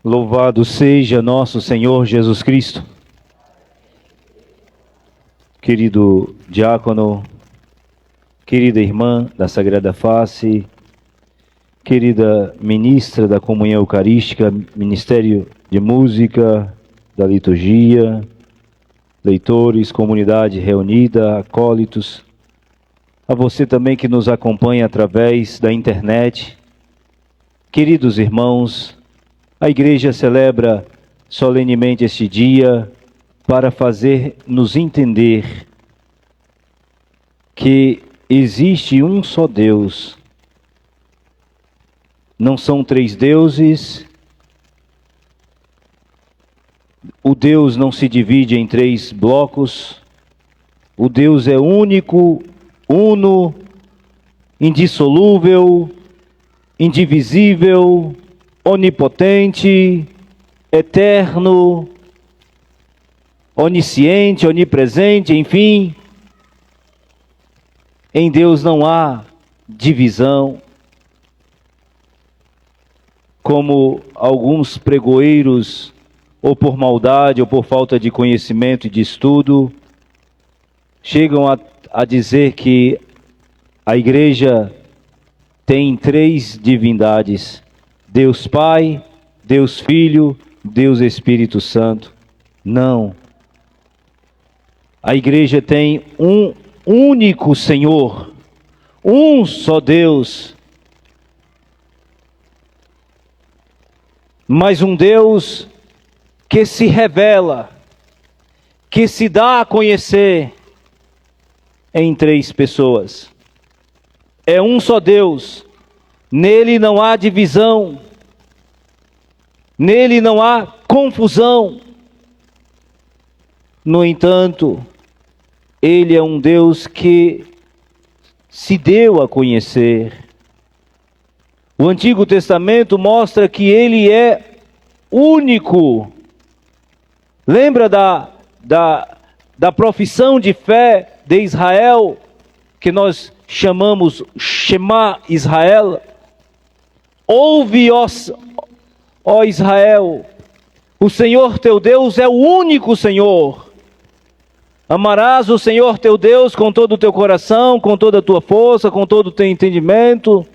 Louvado seja nosso Senhor Jesus Cristo. Querido diácono, querida irmã da Sagrada Face, querida ministra da Comunhão Eucarística, Ministério de Música, da Liturgia, leitores, comunidade reunida, acólitos, a você também que nos acompanha através da internet, queridos irmãos, a Igreja celebra solenemente este dia para fazer-nos entender que existe um só Deus. Não são três deuses. O Deus não se divide em três blocos. O Deus é único, uno, indissolúvel, indivisível, onipotente, eterno, onisciente, onipresente, enfim. Em Deus não há divisão, como alguns pregoeiros, ou por maldade, ou por falta de conhecimento e de estudo, chegam a dizer que a Igreja tem três divindades: Deus Pai, Deus Filho, Deus Espírito Santo. Não. A Igreja tem um único Senhor, um só Deus, mas um Deus que se revela, que se dá a conhecer em três pessoas. É um só Deus, nele não há divisão, nele não há confusão. No entanto, ele é um Deus que se deu a conhecer. O Antigo Testamento mostra que ele é único. Lembra da profissão de fé de Israel, que nós chamamos Shema Israel? Ouve, ó Israel, o Senhor teu Deus é o único Senhor. Amarás o Senhor teu Deus com todo o teu coração, com toda a tua força, com todo o teu entendimento.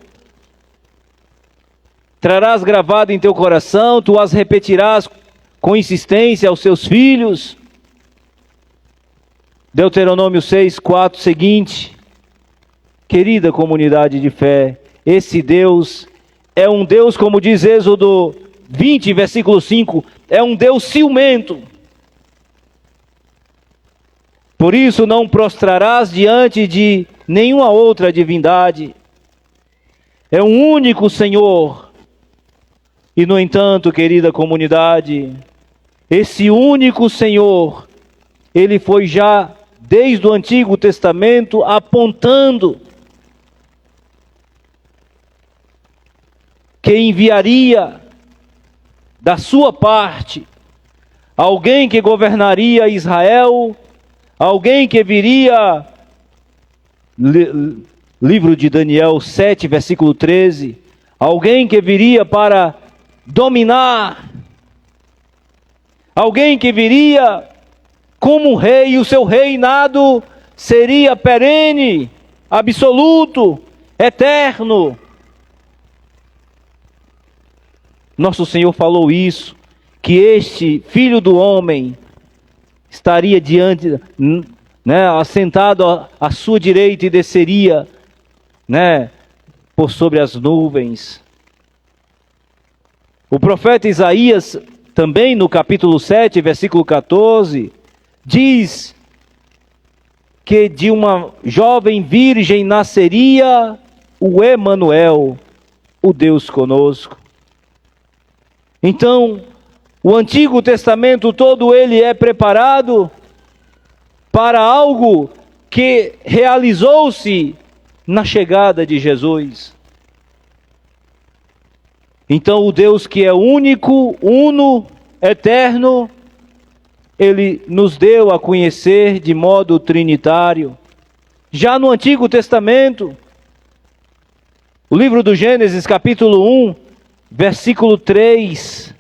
Trarás gravado em teu coração, tu as repetirás com insistência aos seus filhos. Deuteronômio 6:4 seguinte. Querida comunidade de fé, esse Deus é um Deus, como diz Êxodo 20, versículo 5, é um Deus ciumento. Por isso não prostrarás diante de nenhuma outra divindade. É um único Senhor. E no entanto, querida comunidade, esse único Senhor, ele foi já desde o Antigo Testamento apontando que enviaria da sua parte alguém que governaria Israel, alguém que viria, livro de Daniel 7, versículo 13, alguém que viria para dominar, alguém que viria como um rei, e o seu reinado seria perene, absoluto, eterno. Nosso Senhor falou isso, que este Filho do Homem estaria diante, assentado à sua direita e desceria, por sobre as nuvens. O profeta Isaías, também no capítulo 7, versículo 14, diz que de uma jovem virgem nasceria o Emanuel, o Deus conosco. Então, o Antigo Testamento todo ele é preparado para algo que realizou-se na chegada de Jesus. Então o Deus que é único, uno, eterno, ele nos deu a conhecer de modo trinitário. Já no Antigo Testamento, o livro do Gênesis, capítulo 1, versículo 3,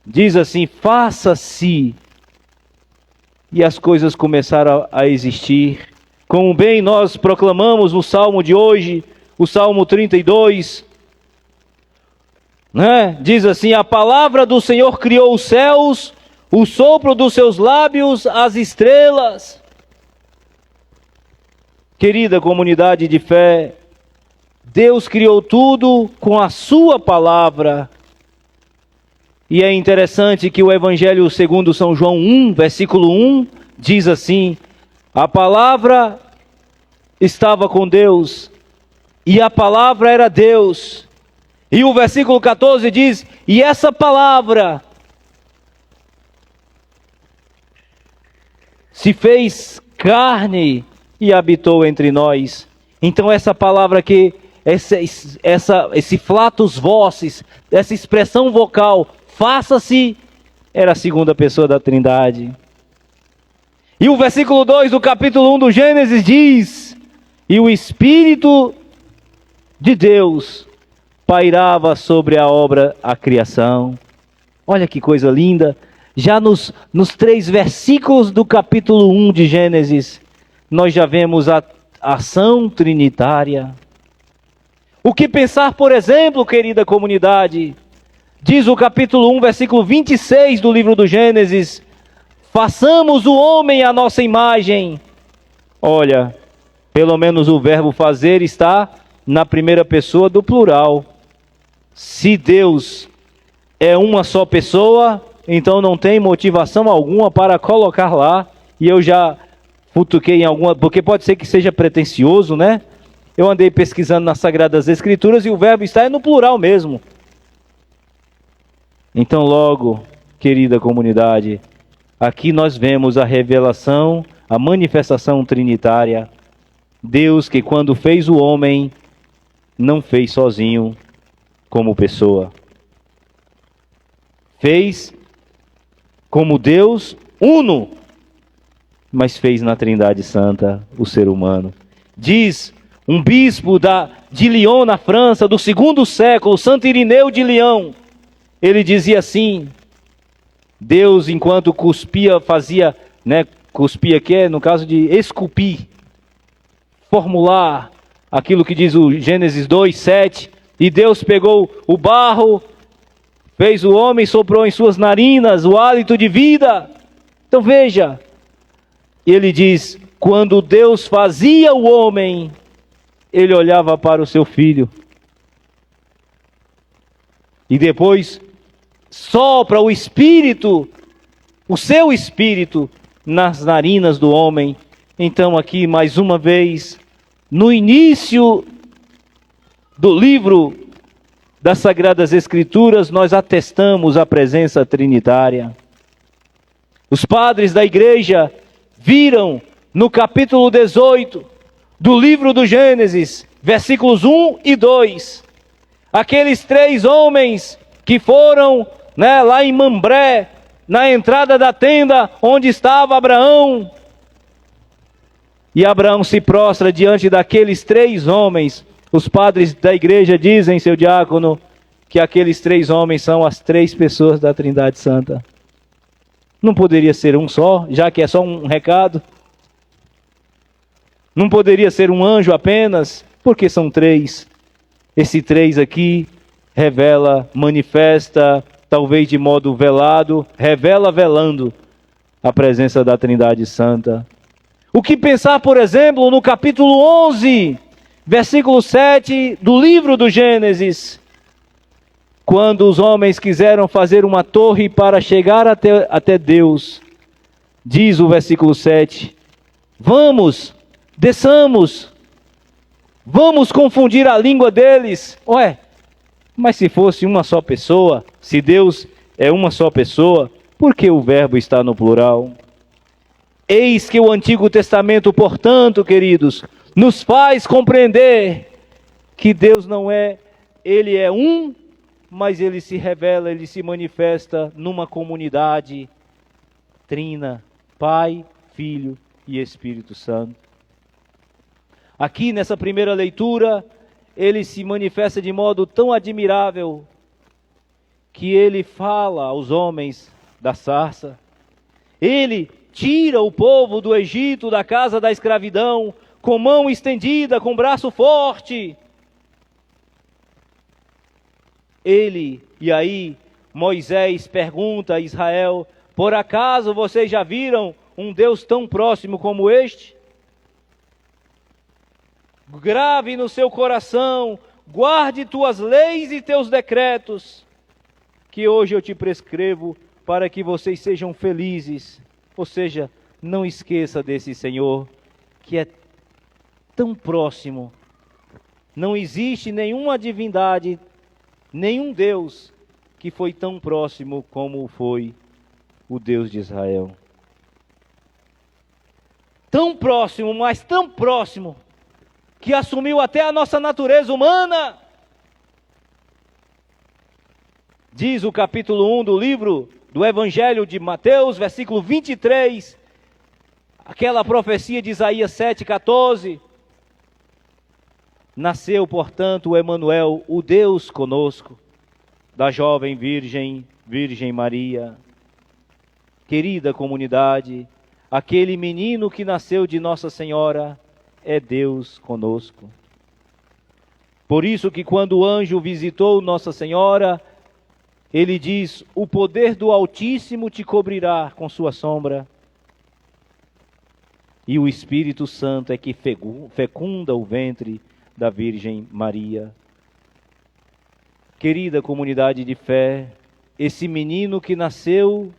diz assim: faça-se. E as coisas começaram a existir. Como bem nós proclamamos no Salmo de hoje, o Salmo 32, né? Diz assim: a palavra do Senhor criou os céus, o sopro dos seus lábios, as estrelas. Querida comunidade de fé, Deus criou tudo com a sua palavra. E é interessante que o Evangelho segundo São João 1, versículo 1, diz assim: a palavra estava com Deus, e a palavra era Deus. E o versículo 14 diz: e essa palavra se fez carne e habitou entre nós. Então essa palavra aqui, esse flatus vocis, essa expressão vocal, faça-se, era a segunda pessoa da Trindade. E o versículo 2 do capítulo 1 do Gênesis diz: e o Espírito de Deus pairava sobre a obra, a criação. Olha que coisa linda. Já nos 3 versículos do capítulo 1 de Gênesis, nós já vemos a ação trinitária. O que pensar, por exemplo, querida comunidade? Diz o capítulo 1, versículo 26 do livro do Gênesis: façamos o homem à nossa imagem. Olha, pelo menos o verbo fazer está na primeira pessoa do plural. Se Deus é uma só pessoa, então não tem motivação alguma para colocar lá. E eu já futuquei em alguma, porque pode ser que seja pretensioso, né? Eu andei pesquisando nas Sagradas Escrituras e o verbo está no plural mesmo. Então logo, querida comunidade, aqui nós vemos a revelação, a manifestação trinitária. Deus que quando fez o homem, não fez sozinho como pessoa. Fez como Deus uno, mas fez na Trindade Santa o ser humano. Diz um bispo de Lyon, na França, do 2º século, Santo Irineu de Lyon, ele dizia assim: Deus, enquanto cuspia, fazia, né, cuspia que é no caso de esculpir, formular aquilo que diz o Gênesis 2:7, e Deus pegou o barro, fez o homem, soprou em suas narinas o hálito de vida. Então veja, ele diz: quando Deus fazia o homem, ele olhava para o seu filho, e depois sopra o Espírito, o seu Espírito, nas narinas do homem. Então aqui, mais uma vez, no início do livro das Sagradas Escrituras, nós atestamos a presença trinitária. Os padres da igreja viram no capítulo 18 do livro do Gênesis, versículos 1 e 2, aqueles 3 homens que foram, né, lá em Mambré, na entrada da tenda onde estava Abraão. E Abraão se prostra diante daqueles 3 homens. Os padres da igreja dizem, seu diácono, que aqueles 3 homens são as 3 pessoas da Trindade Santa. Não poderia ser um só, já que é só um recado? Não poderia ser um anjo apenas? Porque são 3. Esse 3 aqui revela, manifesta, talvez de modo velado, revela velando a presença da Trindade Santa. O que pensar, por exemplo, no capítulo 11, versículo 7 do livro do Gênesis, quando os homens quiseram fazer uma torre para chegar até Deus, diz o versículo 7, vamos, desçamos, vamos confundir a língua deles. Ué, mas se fosse uma só pessoa, se Deus é uma só pessoa, por que o verbo está no plural? Eis que o Antigo Testamento, portanto, queridos, nos faz compreender que Deus não é, Ele é um, mas Ele se revela, Ele se manifesta numa comunidade trina, Pai, Filho e Espírito Santo. Aqui nessa primeira leitura, Ele se manifesta de modo tão admirável, que ele fala aos homens da sarça. Ele tira o povo do Egito, da casa da escravidão, com mão estendida, com braço forte. E aí Moisés pergunta a Israel: por acaso vocês já viram um Deus tão próximo como este? Grave no seu coração, guarde tuas leis e teus decretos, que hoje eu te prescrevo, para que vocês sejam felizes. Ou seja, não esqueça desse Senhor, que é tão próximo. Não existe nenhuma divindade, nenhum Deus que foi tão próximo como foi o Deus de Israel. Tão próximo, mas tão próximo, que assumiu até a nossa natureza humana. Diz o capítulo 1 do livro do Evangelho de Mateus, versículo 23, aquela profecia de Isaías 7,14. Nasceu, portanto, o Emanuel, o Deus conosco, da jovem Virgem Maria. Querida comunidade, aquele menino que nasceu de Nossa Senhora é Deus conosco. Por isso que quando o anjo visitou Nossa Senhora, ele diz: o poder do Altíssimo te cobrirá com sua sombra, e o Espírito Santo é que fecunda o ventre da Virgem Maria. Querida comunidade de fé, esse menino que nasceu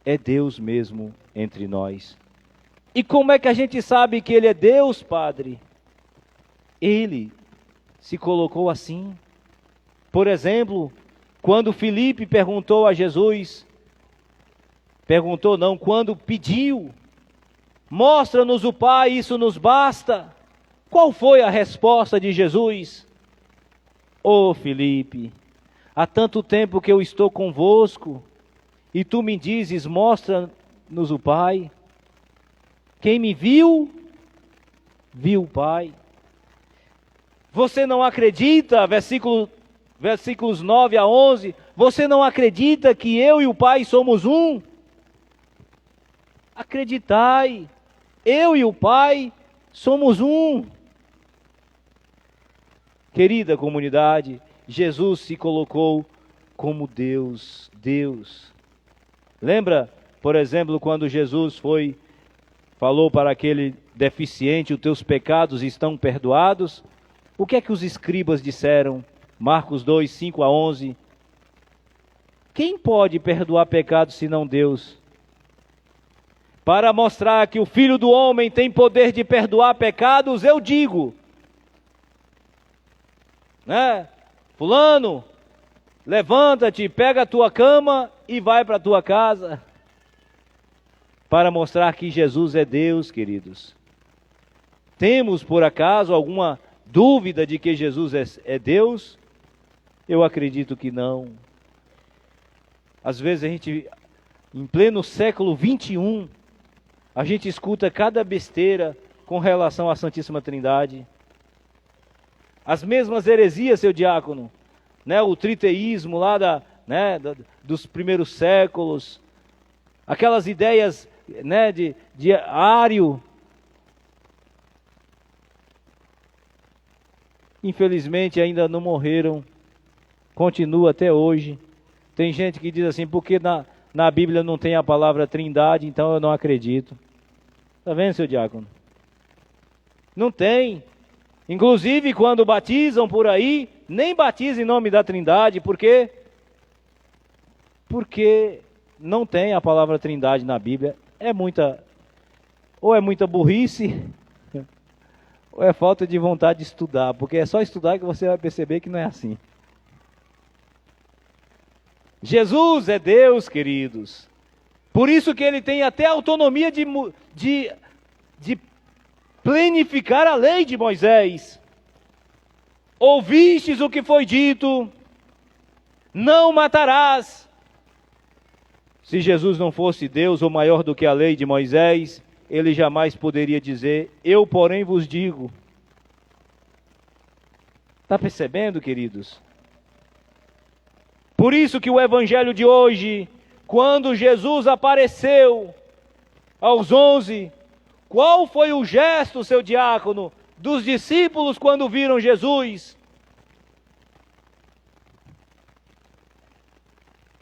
é Deus mesmo entre nós. E como é que a gente sabe que ele é Deus, Padre? Ele se colocou assim. Por exemplo, quando Filipe perguntou a Jesus, quando pediu: mostra-nos o Pai, isso nos basta. Qual foi a resposta de Jesus? Ô Filipe, há tanto tempo que eu estou convosco, e tu me dizes: mostra-nos o Pai. Quem me viu, viu o Pai. Você não acredita, versículos 9 a 11, você não acredita que eu e o Pai somos um? Acreditai, eu e o Pai somos um. Querida comunidade, Jesus se colocou como Deus. Lembra, por exemplo, quando Jesus falou para aquele deficiente: os teus pecados estão perdoados? O que é que os escribas disseram? Marcos 2, 5 a 11. Quem pode perdoar pecados senão Deus? Para mostrar que o Filho do Homem tem poder de perdoar pecados, eu digo, fulano, levanta-te, pega a tua cama e vai para a tua casa. Para mostrar que Jesus é Deus, queridos. Temos, por acaso, alguma dúvida de que Jesus é Deus? Eu acredito que não. Às vezes a gente, em pleno século 21, a gente escuta cada besteira com relação à Santíssima Trindade. As mesmas heresias, seu diácono, o triteísmo lá dos primeiros séculos, aquelas ideias de Ário. Infelizmente ainda não morreram, continua até hoje. Tem gente que diz assim: porque na Bíblia não tem a palavra Trindade, então eu não acredito. Está vendo, seu diácono? Não tem. Inclusive, quando batizam por aí, nem batizam em nome da Trindade. Por quê? Porque não tem a palavra Trindade na Bíblia. Ou é muita burrice, ou é falta de vontade de estudar. Porque é só estudar que você vai perceber que não é assim. Jesus é Deus, queridos. Por isso que ele tem até autonomia de plenificar a lei de Moisés. Ouvistes o que foi dito: não matarás. Se Jesus não fosse Deus ou maior do que a lei de Moisés, ele jamais poderia dizer: eu, porém, vos digo. Está percebendo, queridos? Por isso que o evangelho de hoje, quando Jesus apareceu aos 11, qual foi o gesto, seu diácono, dos discípulos quando viram Jesus?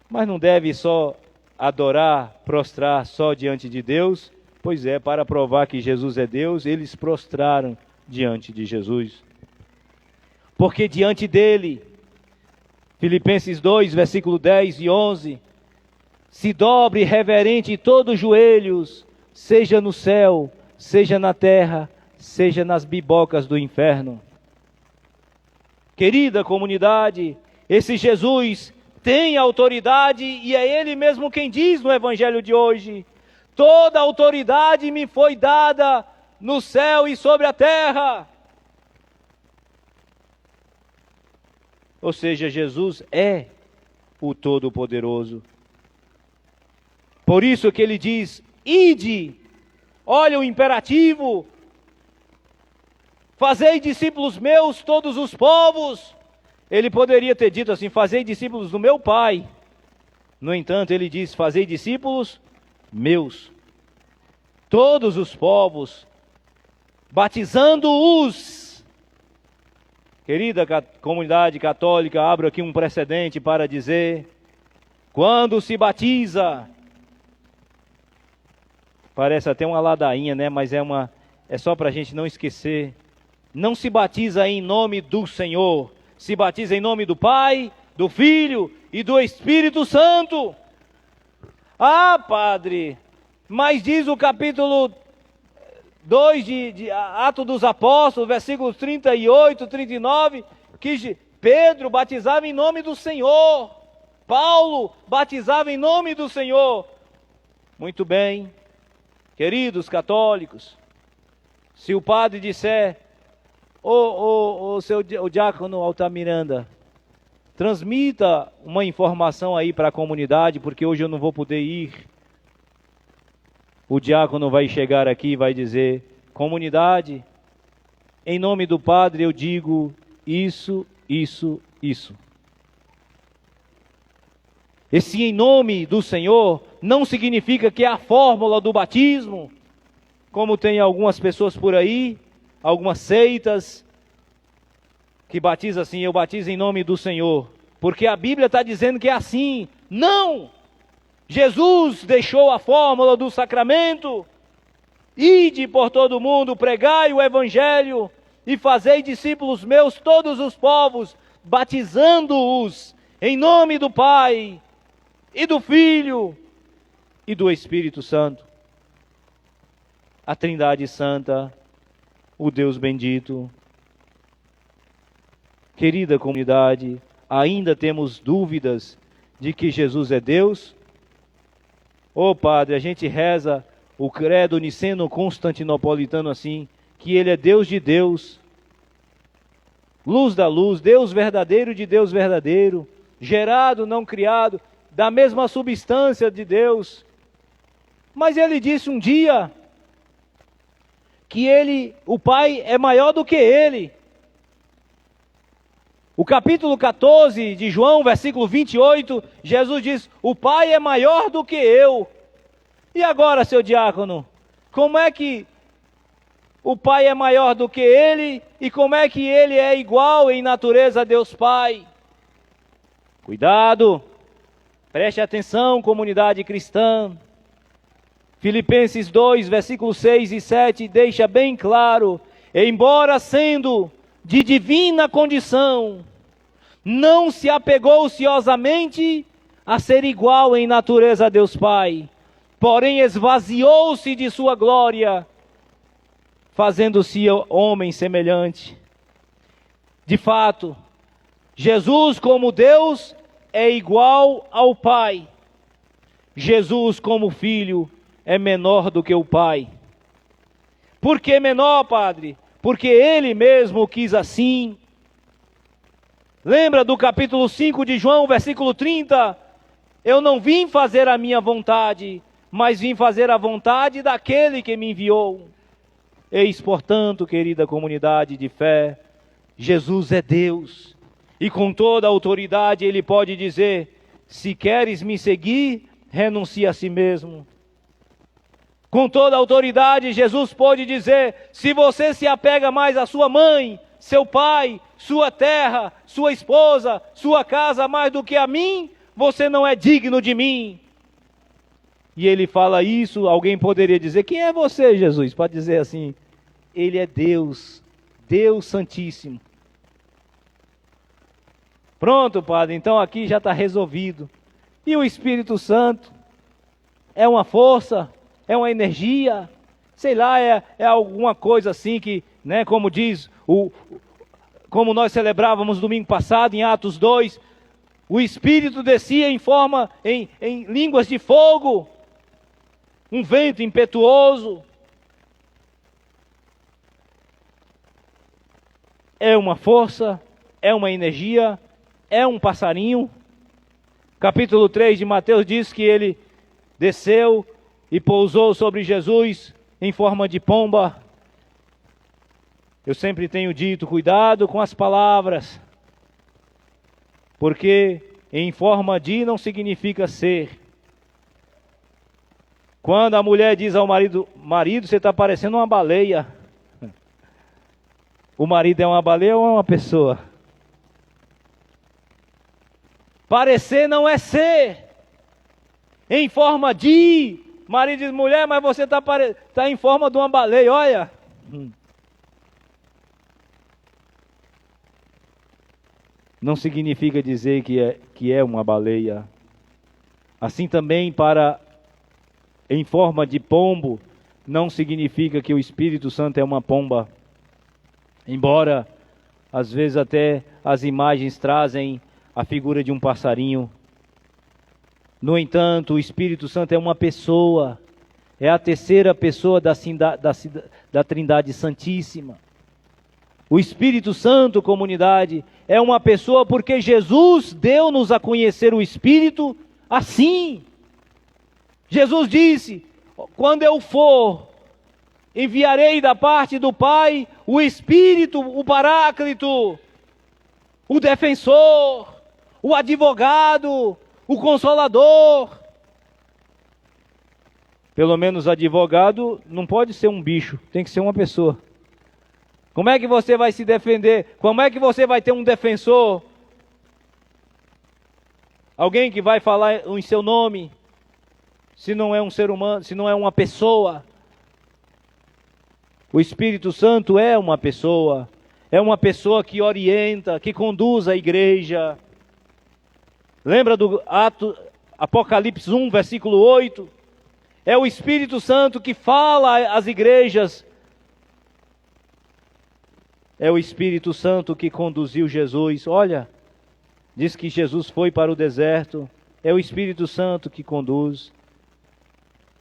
Mas não deve só adorar, prostrar só diante de Deus. Pois é, para provar que Jesus é Deus, eles prostraram diante de Jesus. Porque diante dele, Filipenses 2, versículo 10 e 11, se dobre reverente todos os joelhos, seja no céu, seja na terra, seja nas bibocas do inferno. Querida comunidade, esse Jesus tem autoridade e é Ele mesmo quem diz no Evangelho de hoje: toda autoridade me foi dada no céu e sobre a terra. Ou seja, Jesus é o Todo-Poderoso. Por isso que Ele diz: ide, olha o imperativo, fazei discípulos meus todos os povos. Ele poderia ter dito assim: fazei discípulos do meu Pai. No entanto, ele diz: fazei discípulos meus, todos os povos, batizando-os. Querida comunidade católica, abro aqui um precedente para dizer: quando se batiza, parece até uma ladainha, né? Mas é só para a gente não esquecer. Não se batiza em nome do Senhor, se batiza em nome do Pai, do Filho e do Espírito Santo. Ah, padre, mas diz o capítulo 2 de Atos dos Apóstolos, versículos 38, 39, que Pedro batizava em nome do Senhor, Paulo batizava em nome do Senhor. Muito bem, queridos católicos, se o padre disser: o diácono Altamiranda, transmita uma informação aí para a comunidade, porque hoje eu não vou poder ir. O diácono vai chegar aqui e vai dizer: comunidade, em nome do Padre eu digo isso, isso, isso. Esse em nome do Senhor não significa que é a fórmula do batismo, como tem algumas pessoas por aí, algumas seitas, que batizam assim: eu batizo em nome do Senhor, porque a Bíblia está dizendo que é assim. Não! Jesus deixou a fórmula do sacramento: ide por todo o mundo, pregai o Evangelho e fazei discípulos meus todos os povos, batizando-os em nome do Pai e do Filho e do Espírito Santo. A Trindade Santa, o Deus bendito. Querida comunidade, ainda temos dúvidas de que Jesus é Deus? Padre, a gente reza o credo niceno-constantinopolitano assim, que Ele é Deus de Deus, luz da luz, Deus verdadeiro de Deus verdadeiro, gerado, não criado, da mesma substância de Deus. Mas Ele disse um dia que o Pai é maior do que Ele. O capítulo 14 de João, versículo 28, Jesus diz: o Pai é maior do que eu. E agora, seu diácono, como é que o Pai é maior do que Ele e como é que Ele é igual em natureza a Deus Pai? Cuidado, preste atenção, comunidade cristã. Filipenses 2, versículos 6 e 7 deixa bem claro: embora sendo de divina condição, não se apegou ociosamente a ser igual em natureza a Deus Pai, porém esvaziou-se de sua glória, fazendo-se homem semelhante. De fato, Jesus como Deus é igual ao Pai. Jesus como Filho é menor do que o Pai. Por que menor, Padre? Porque Ele mesmo quis assim. Lembra do capítulo 5 de João, versículo 30? Eu não vim fazer a minha vontade, mas vim fazer a vontade daquele que me enviou. Eis, portanto, querida comunidade de fé, Jesus é Deus. E com toda a autoridade ele pode dizer: se queres me seguir, renuncia a si mesmo. Com toda a autoridade Jesus pode dizer: se você se apega mais à sua mãe, seu pai, sua terra, sua esposa, sua casa mais do que a mim, você não é digno de mim. E ele fala isso, alguém poderia dizer: quem é você, Jesus? Pode dizer assim: ele é Deus, Deus Santíssimo. Pronto, Padre, então aqui já está resolvido. E o Espírito Santo é uma força, é uma energia, sei lá, é alguma coisa assim que, né, como diz, como nós celebrávamos domingo passado em Atos 2, o Espírito descia em forma, em línguas de fogo, um vento impetuoso. É uma força, é uma energia, é um passarinho. Capítulo 3 de Mateus diz que ele desceu e pousou sobre Jesus em forma de pomba. Eu sempre tenho dito: cuidado com as palavras, porque em forma de não significa ser. Quando a mulher diz ao marido: marido, você está parecendo uma baleia. O marido é uma baleia ou é uma pessoa? Parecer não é ser. Em forma de, marido diz: mulher, mas você está em forma de uma baleia, olha. Não significa dizer que é uma baleia. Assim também em forma de pombo, não significa que o Espírito Santo é uma pomba. Embora, às vezes até as imagens trazem a figura de um passarinho. No entanto, o Espírito Santo é uma pessoa, é a terceira pessoa da Trindade Santíssima. O Espírito Santo, comunidade, é uma pessoa porque Jesus deu-nos a conhecer o Espírito assim. Jesus disse: quando eu for, enviarei da parte do Pai o Espírito, o Paráclito, o Defensor, o Advogado, o Consolador. Pelo menos advogado não pode ser um bicho, tem que ser uma pessoa. Como é que você vai se defender? Como é que você vai ter um defensor? Alguém que vai falar em seu nome, se não é um ser humano, se não é uma pessoa. O Espírito Santo é uma pessoa que orienta, que conduz a igreja. Lembra do Apocalipse 1, versículo 8? É o Espírito Santo que fala às igrejas. É o Espírito Santo que conduziu Jesus. Olha, diz que Jesus foi para o deserto. É o Espírito Santo que conduz.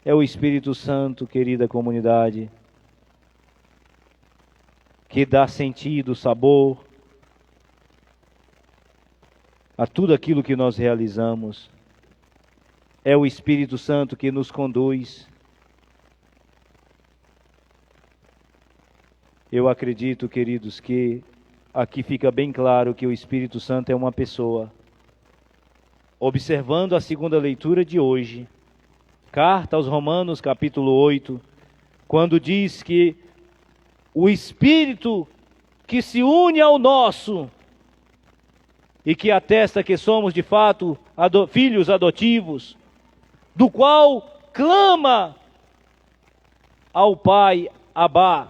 É o Espírito Santo, querida comunidade, que dá sentido, sabor a tudo aquilo que nós realizamos. É o Espírito Santo que nos conduz. Eu acredito, queridos, que aqui fica bem claro que o Espírito Santo é uma pessoa. Observando a segunda leitura de hoje, carta aos Romanos, capítulo 8, quando diz que o Espírito que se une ao nosso e que atesta que somos de fato filhos adotivos, do qual clama ao Pai Abá.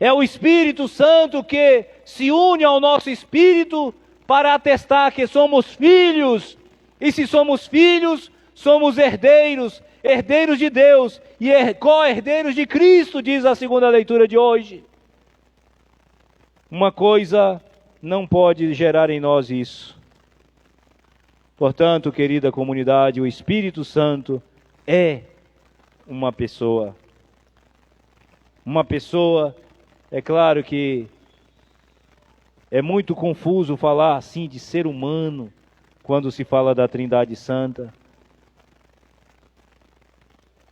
É o Espírito Santo que se une ao nosso espírito para atestar que somos filhos. E se somos filhos, somos herdeiros, herdeiros de Deus e co-herdeiros de Cristo, diz a segunda leitura de hoje. Uma coisa não pode gerar em nós isso. Portanto, querida comunidade, o Espírito Santo é uma pessoa. Uma pessoa, é claro que é muito confuso falar assim de ser humano quando se fala da Trindade Santa.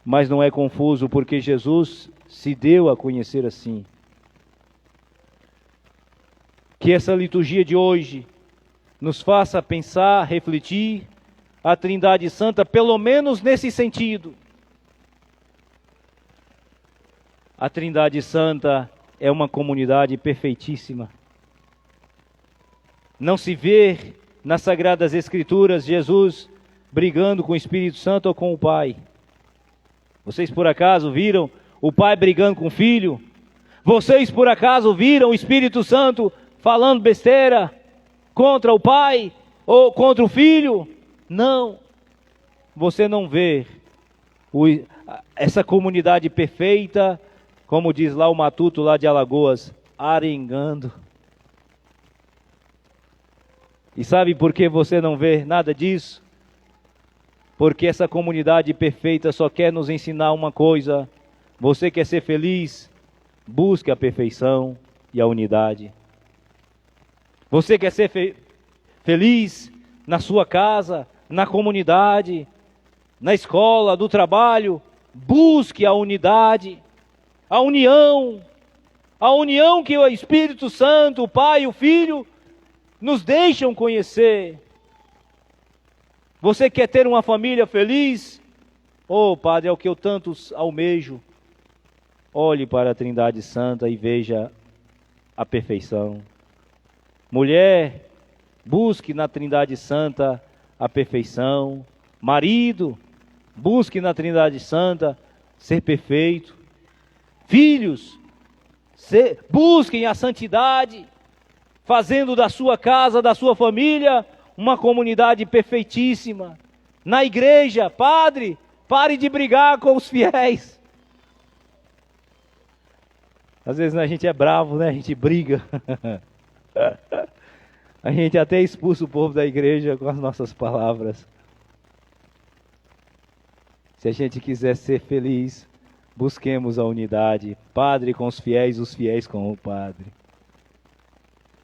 Mas não é confuso porque Jesus se deu a conhecer assim. Que essa liturgia de hoje nos faça pensar, refletir a Trindade Santa, pelo menos nesse sentido. A Trindade Santa é uma comunidade perfeitíssima. Não se vê nas Sagradas Escrituras Jesus brigando com o Espírito Santo ou com o Pai. Vocês por acaso viram o Pai brigando com o Filho? Vocês por acaso viram o Espírito Santo falando besteira contra o Pai ou contra o Filho? Não. Você não vê essa comunidade perfeita, como diz lá o Matuto lá de Alagoas, arengando. E sabe por que você não vê nada disso? Porque essa comunidade perfeita só quer nos ensinar uma coisa: você quer ser feliz? Busque a perfeição e a unidade. Você quer ser feliz na sua casa, na comunidade, na escola, no trabalho? Busque a unidade, a união que o Espírito Santo, o Pai e o Filho nos deixam conhecer. Você quer ter uma família feliz? Oh, Padre, é o que eu tanto almejo. Olhe para a Trindade Santa e veja a perfeição. Mulher, busque na Trindade Santa a perfeição. Marido, busque na Trindade Santa ser perfeito. Filhos, busquem a santidade, fazendo da sua casa, da sua família, uma comunidade perfeitíssima. Na igreja, padre, pare de brigar com os fiéis. Às vezes a gente é bravo, né? A gente briga. A gente até expulsa o povo da igreja com as nossas palavras. Se a gente quiser ser feliz, busquemos a unidade. Padre com os fiéis com o Padre.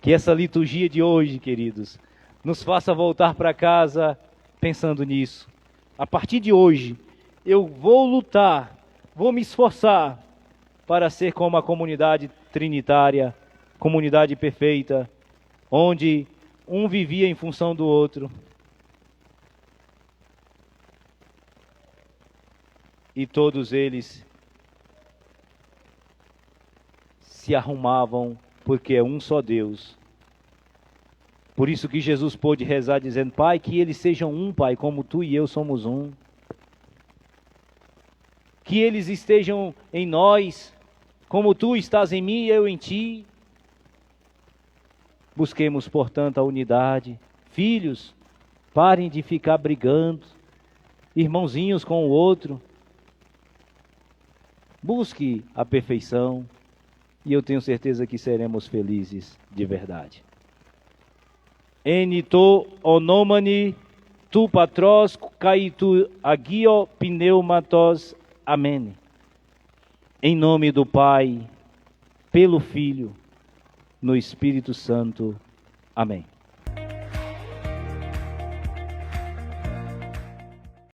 Que essa liturgia de hoje, queridos, nos faça voltar para casa pensando nisso. A partir de hoje, eu vou lutar, vou me esforçar para ser como a comunidade trinitária, comunidade perfeita, onde um vivia em função do outro. E todos eles se arrumavam, porque é um só Deus. Por isso que Jesus pôde rezar dizendo: Pai, que eles sejam um, Pai, como Tu e eu somos um. Que eles estejam em nós, como Tu estás em mim e eu em Ti. Busquemos, portanto, a unidade. Filhos, parem de ficar brigando, irmãozinhos com o outro. Busque a perfeição e eu tenho certeza que seremos felizes de verdade. En to onomani tu patros kai tu agio pneumatos. Amém. Em nome do Pai, pelo Filho, no Espírito Santo. Amém.